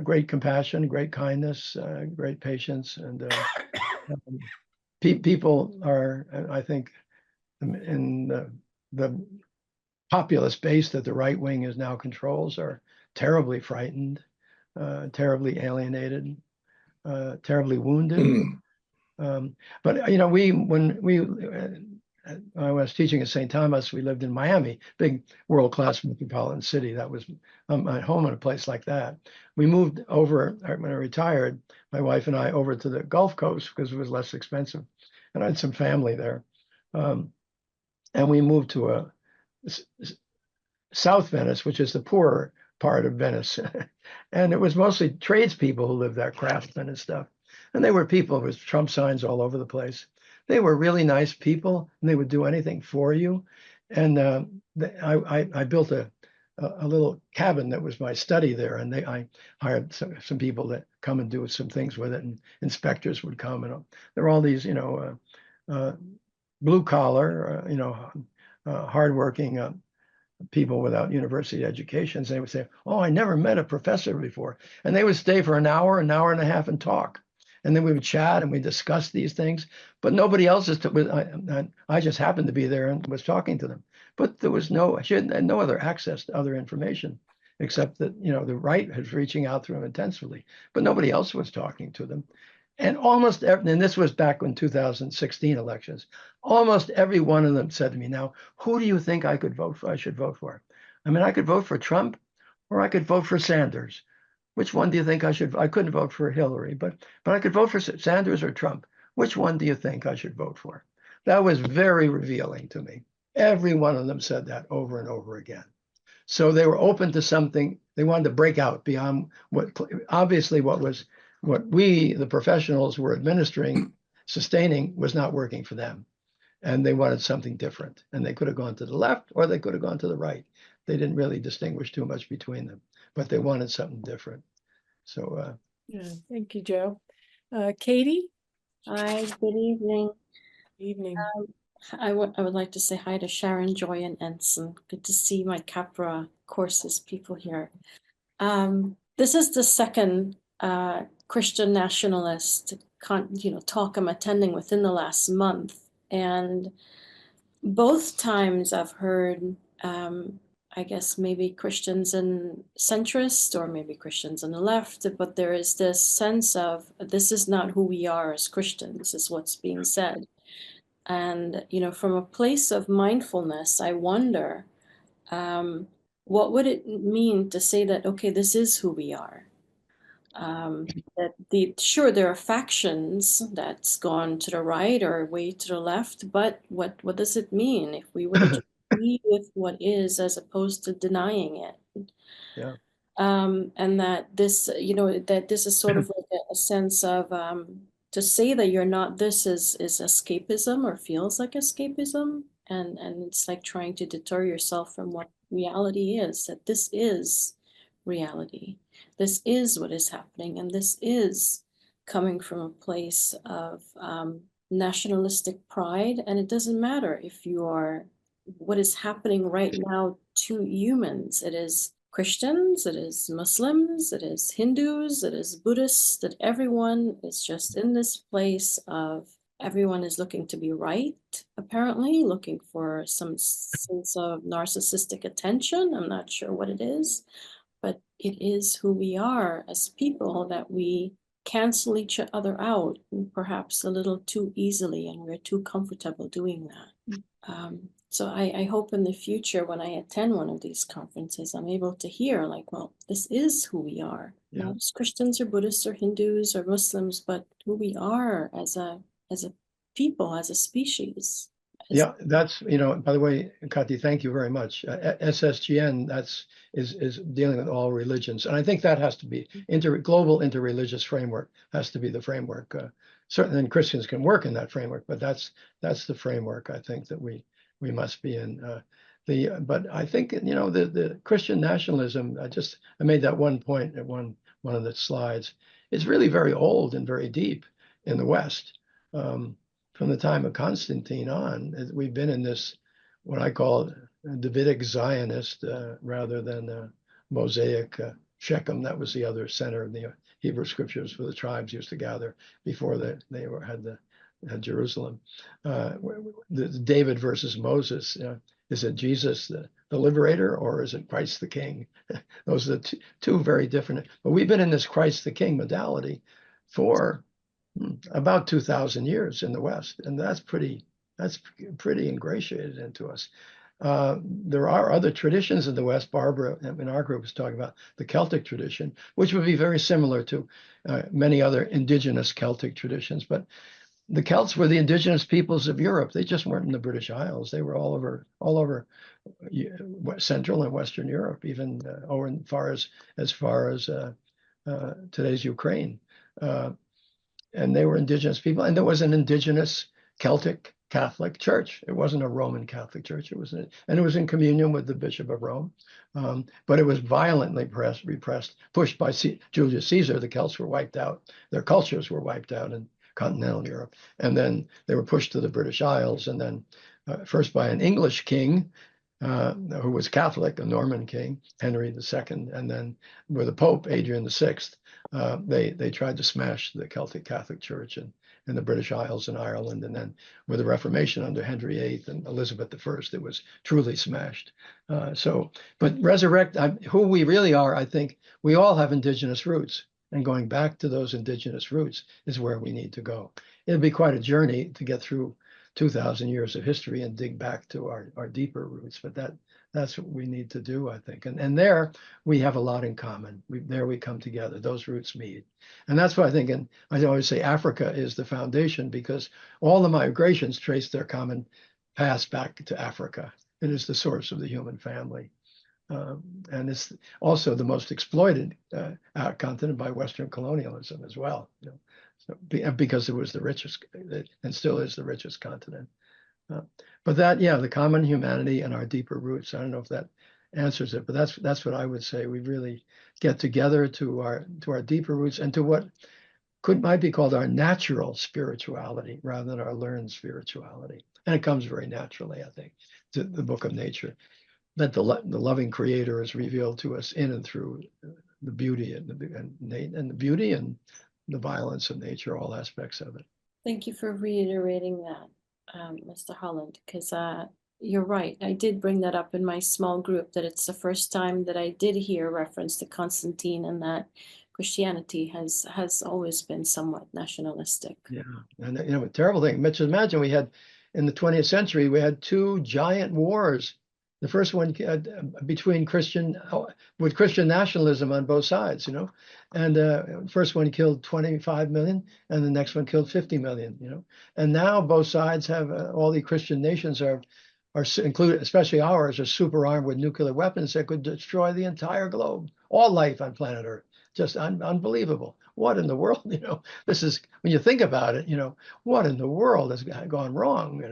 great compassion, great kindness, great patience, and people are, I think, in the populist base that the right wing is now controls are terribly frightened, terribly alienated, terribly wounded. But you know, when I was teaching at St. Thomas, we lived in Miami, big world-class metropolitan city. That was my home in a place like that. We moved over when I retired, my wife and I, over to the Gulf Coast because it was less expensive, and I had some family there. And we moved to South Venice, which is the poorer part of Venice. And it was mostly tradespeople who lived there, craftsmen and stuff. And they were people with Trump signs all over the place. They were really nice people, and they would do anything for you. And I built a little cabin that was my study there, and I hired some people that come and do some things with it, and inspectors would come, and there were all these, you know, blue collar, you know, hardworking people without university educations. They would say, "Oh, I never met a professor before," and they would stay for an hour and a half, and talk. And then we would chat and we discuss these things, but nobody else I just happened to be there and was talking to them. But there was she had no other access to other information, except that, you know, the right was reaching out to them intensely, but nobody else was talking to them. And and this was back in 2016 elections, almost every one of them said to me, "Now, who do you think I should vote for? I mean, I could vote for Trump, or I could vote for Sanders. Which one do you think I should? I couldn't vote for Hillary, but I could vote for Sanders or Trump. Which one do you think I should vote for?" That was very revealing to me. Every one of them said that over and over again. So they were open to something. They wanted to break out beyond what we, the professionals, were sustaining was not working for them. And they wanted something different. And they could have gone to the left or they could have gone to the right. They didn't really distinguish too much between them, but they wanted something different. So yeah, thank you, Joe. Katie? Hi, good evening. Evening. I would like to say hi to Sharon, Joy, and Ensign. Good to see my Capra courses people here. This is the second Christian nationalist talk I'm attending within the last month, and both times I've heard I guess maybe Christians and centrist, or maybe Christians on the left, but there is this sense of this is not who we are as Christians, is what's being said. And, you know, from a place of mindfulness, I wonder, what would it mean to say that, okay, this is who we are? Sure, there are factions that's gone to the right or way to the left, but what does it mean if we were to just be with what is as opposed to denying it? yeah. And that this, that this is sort of like a sense of to say that you're not this is escapism, or feels like escapism, and it's like trying to deter yourself from what reality is, that this is reality. This is what is happening, and this is coming from a place of nationalistic pride. And it doesn't matter if you are what is happening right now to humans. It is Christians, it is Muslims, it is Hindus, it is Buddhists, that everyone is just in this place of everyone is looking to be right, apparently, looking for some sense of narcissistic attention. I'm not sure what it is, but it is who we are as people, that we cancel each other out perhaps a little too easily, and we're too comfortable doing that. So I hope in the future, when I attend one of these conferences, I'm able to hear like, well, this is who we are, Yeah. not as Christians or Buddhists or Hindus or Muslims, but who we are as a people, as a species, Yeah, that's, by the way, Kati, thank you very much. SSGN, is dealing with all religions. And I think that has to be global interreligious framework has to be the framework. Certainly Christians can work in that framework, but that's the framework I think that we must be in. But I think, the Christian nationalism, I made that one point at one of the slides. It's really very old and very deep in the West. From the time of Constantine on, we've been in this, what I call Davidic Zionist rather than Mosaic Shechem. That was the other center of the Hebrew scriptures where the tribes used to gather before they had Jerusalem. The David versus Moses. Is it Jesus the liberator, or is it Christ the King? Those are the two very different. But we've been in this Christ the King modality for about 2,000 years in the West, and that's pretty ingratiated into us. There are other traditions in the West. Barbara in our group is talking about the Celtic tradition, which would be very similar to many other indigenous Celtic traditions. But the Celts were the indigenous peoples of Europe. They just weren't in the British Isles. They were all over Central and Western Europe, even over as far as today's Ukraine. And they were indigenous people, and there was an indigenous Celtic Catholic Church. It wasn't a Roman Catholic Church. It was in communion with the Bishop of Rome, but it was violently repressed, pushed by Julius Caesar. The Celts were wiped out. Their cultures were wiped out in continental Europe, and then they were pushed to the British Isles, and then first by an English king who was Catholic, a Norman king, Henry II, and then with the Pope, Adrian VI. They tried to smash the Celtic Catholic Church in the British Isles and Ireland, and then with the Reformation under Henry VIII and Elizabeth I, it was truly smashed. But resurrect who we really are. I think we all have indigenous roots, and going back to those indigenous roots is where we need to go. It'll be quite a journey to get through 2,000 years of history and dig back to our deeper roots, but that's what we need to do, I think. And there we have a lot in common. There we come together, those roots meet. And that's why I think, and I always say Africa is the foundation, because all the migrations trace their common past back to Africa. It is the source of the human family. And it's also the most exploited continent by Western colonialism as well. Because it was the richest and still is the richest continent. But the common humanity and our deeper roots. I don't know if that answers it, but that's what I would say. We really get together to our deeper roots and to what might be called our natural spirituality rather than our learned spirituality. And it comes very naturally, I think, to the book of nature, that the loving creator is revealed to us in and through the beauty and the beauty and the violence of nature, all aspects of it. Thank you for reiterating that, Mr. Holland, because you're right. I did bring that up in my small group, that it's the first time that I did hear reference to Constantine, and that Christianity has always been somewhat nationalistic. Yeah, and a terrible thing. Mitch, imagine we had, in the 20th century, we had two giant wars. The first one between Christian nationalism on both sides, and first one killed 25 million, and the next one killed 50 million, and now both sides have all the Christian nations are included, especially ours, are super armed with nuclear weapons that could destroy the entire globe, all life on planet Earth. Just unbelievable. What in the world, this is, when you think about it, what in the world has gone wrong,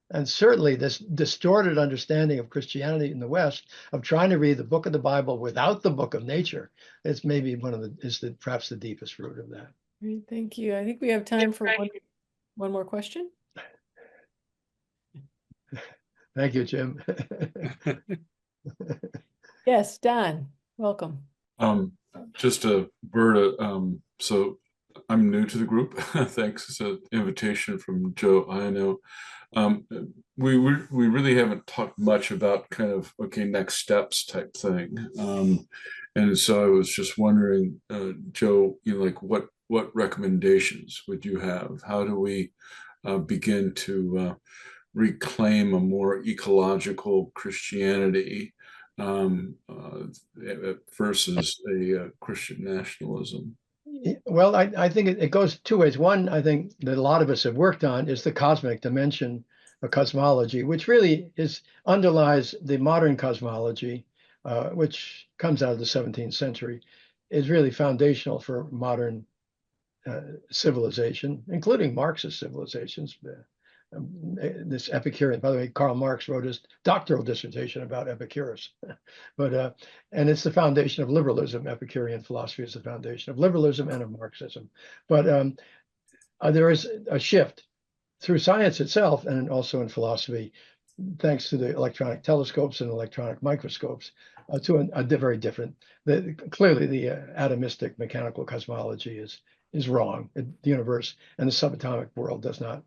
And certainly this distorted understanding of Christianity in the West, of trying to read the book of the Bible without the book of nature, it's maybe perhaps the deepest root of that. Great, thank you. I think we have time for one more question. Thank you, Jim. Yes, Don, welcome. Just a word, so I'm new to the group. Thanks. It's an invitation from Joe Ino. We really haven't talked much about kind of, next steps type thing. And so I was just wondering, Joe, what recommendations would you have? How do we begin to reclaim a more ecological Christianity versus a Christian nationalism? Well, I think it goes two ways. One, I think that a lot of us have worked on is the cosmic dimension a cosmology, which really underlies the modern cosmology, which comes out of the 17th century, is really foundational for modern civilization, including Marxist civilizations. This Epicurean, by the way, Karl Marx wrote his doctoral dissertation about Epicurus, but and it's the foundation of liberalism. Epicurean philosophy is the foundation of liberalism and of Marxism. But there is a shift through science itself and also in philosophy, thanks to the electronic telescopes and electronic microscopes, to a very different. Clearly, the atomistic mechanical cosmology is wrong. The universe and the subatomic world does not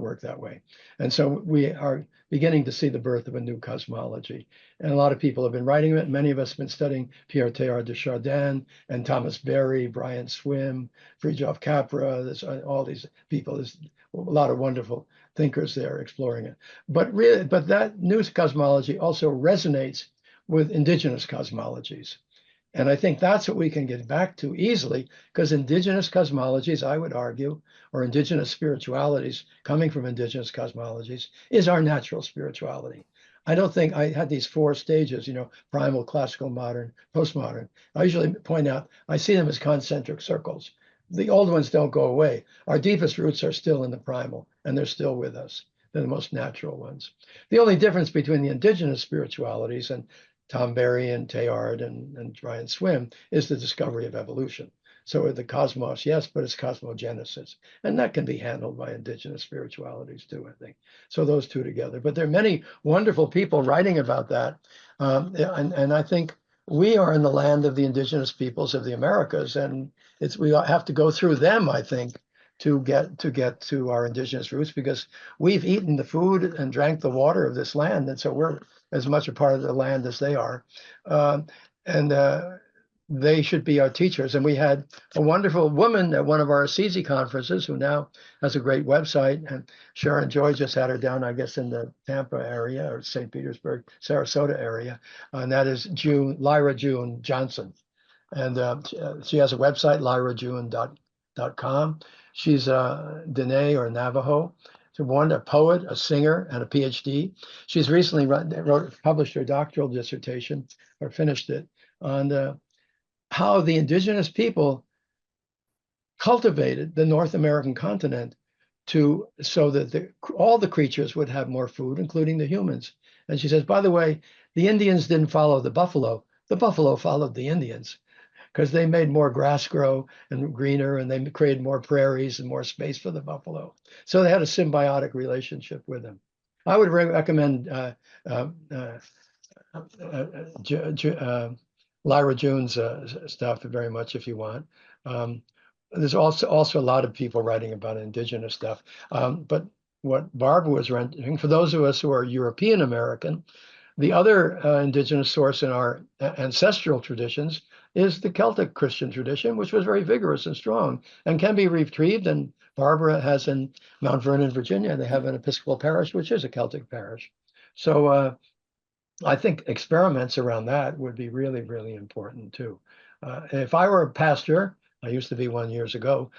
work that way. And so we are beginning to see the birth of a new cosmology. And a lot of people have been writing it. Many of us have been studying Pierre Teilhard de Chardin and Thomas Berry, Brian Swim, Fritjof Capra. There's all these people. There's a lot of wonderful thinkers there exploring it. But that new cosmology also resonates with indigenous cosmologies. And I think that's what we can get back to easily, because indigenous cosmologies, I would argue, or indigenous spiritualities coming from indigenous cosmologies, is our natural spirituality. I don't think I had these 4 stages, primal, classical, modern, postmodern. I usually point out, I see them as concentric circles. The old ones don't go away. Our deepest roots are still in the primal, and they're still with us. They're the most natural ones. The only difference between the indigenous spiritualities and Tom Berry and Teilhard and Brian Swim is the discovery of evolution. So the cosmos, yes, but it's cosmogenesis. And that can be handled by indigenous spiritualities too, I think. So those two together. But there are many wonderful people writing about that. And I think we are in the land of the indigenous peoples of the Americas. And we have to go through them, I think, to get to our indigenous roots, because we've eaten the food and drank the water of this land. And so we're as much a part of the land as they are. And they should be our teachers. And we had a wonderful woman at one of our Assisi conferences who now has a great website. And Sharon Joy just had her down, I guess, in the Tampa area or St. Petersburg, Sarasota area. And that is Lyra June Johnson. And she has a website, lyrajune.com. She's Dene or Navajo. She's a poet, a singer, and a PhD. She's recently published her doctoral dissertation, or finished it, on how the indigenous people cultivated the North American continent so that all the creatures would have more food, including the humans. And she says, by the way, the Indians didn't follow the buffalo. The buffalo followed the Indians, because they made more grass grow and greener, and they created more prairies and more space for the buffalo. So they had a symbiotic relationship with them. I would recommend Lyra June's stuff very much if you want. There's also a lot of people writing about indigenous stuff. But what Barbara was renting, for those of us who are European American, the other indigenous source in our ancestral traditions is the Celtic Christian tradition, which was very vigorous and strong and can be retrieved. And Barbara has in Mount Vernon, Virginia, they have an Episcopal parish, which is a Celtic parish. So I think experiments around that would be really, really important too. If I were a pastor, I used to be one years ago,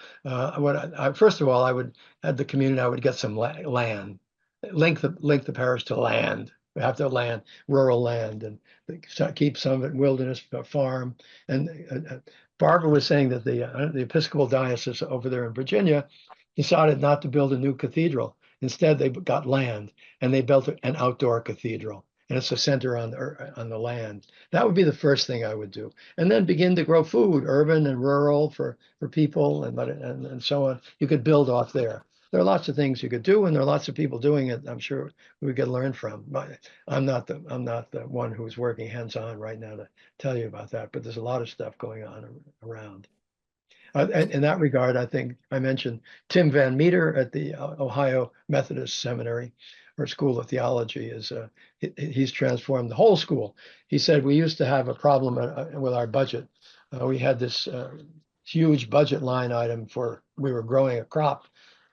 first of all, I would, at the community, I would get some land, link the parish to land. We have to land, rural land, and keep some of it wilderness farm. And Barbara was saying that the Episcopal diocese over there in Virginia decided not to build a new cathedral. Instead, they got land and they built an outdoor cathedral. And it's a center on the land. That would be the first thing I would do. And then begin to grow food, urban and rural for people and so on. You could build off there. There are lots of things you could do, and there are lots of people doing it. I'm sure we could learn from. But I'm not the one who's working hands-on right now to tell you about that. But there's a lot of stuff going on around. In that regard, I think I mentioned Tim Van Meter at the Ohio Methodist Seminary or School of Theology. He's transformed the whole school. He said we used to have a problem with our budget. We had this huge budget line item we were growing a crop.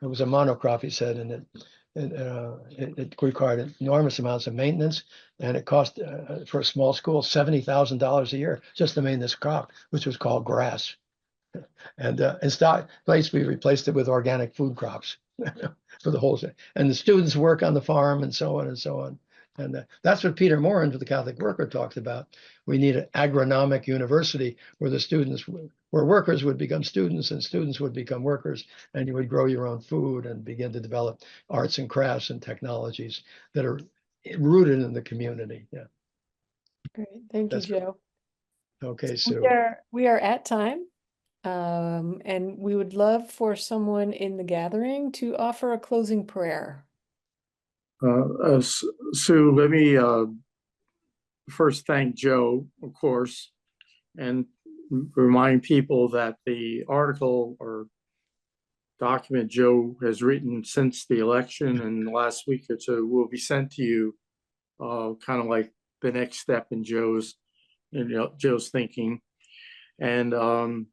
It was a monocrop, he said, and it required enormous amounts of maintenance, and it cost for a small school $70,000 a year just to maintain this crop, which was called grass. And in place, we replaced it with organic food crops. for the whole thing. And the students work on the farm and so on and so on. And that's what Peter Morin, the Catholic Worker, talked about. We need an agronomic university where the students, where workers would become students and students would become workers, and you would grow your own food and begin to develop arts and crafts and technologies that are rooted in the community. Yeah. Great. Thank you, That's great. Joe. Okay, Sue. We are at time. And we would love for someone in the gathering to offer a closing prayer. Sue, let me first thank Joe, of course, and remind people that the article or document Joe has written since the election and the last week or two will be sent to you, kind of like the next step in Joe's thinking. And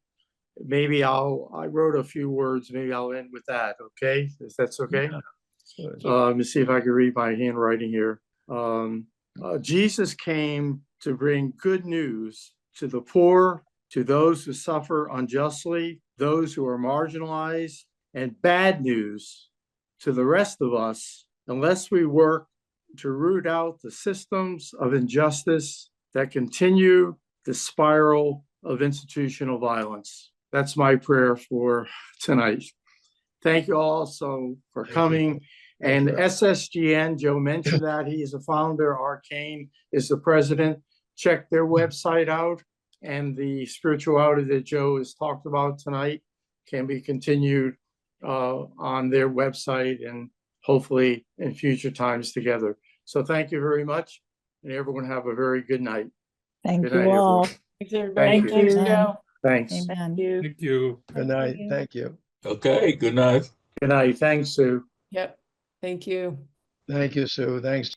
maybe I wrote a few words, maybe I'll end with that, okay? If that's okay? Yeah. Let me see if I can read my handwriting here. Jesus came to bring good news to the poor, to those who suffer unjustly, those who are marginalized, and bad news to the rest of us, unless we work to root out the systems of injustice that continue the spiral of institutional violence. That's my prayer for tonight. Thank you all so for coming. And SSGN, Joe mentioned that he is a founder. Arcane is the president. Check their website out, and the spirituality that Joe has talked about tonight can be continued on their website and hopefully in future times together. So thank you very much, and everyone have a very good night. Thank Good you night, all. everyone. Thanks, everybody. Thank you. Thanks, Amen. Joe. Thanks. Amen. Thank you. Good night. Thank you. Okay, good night. Good night. Thanks, Sue. Yep. Thank you. Thank you, Sue. Thanks.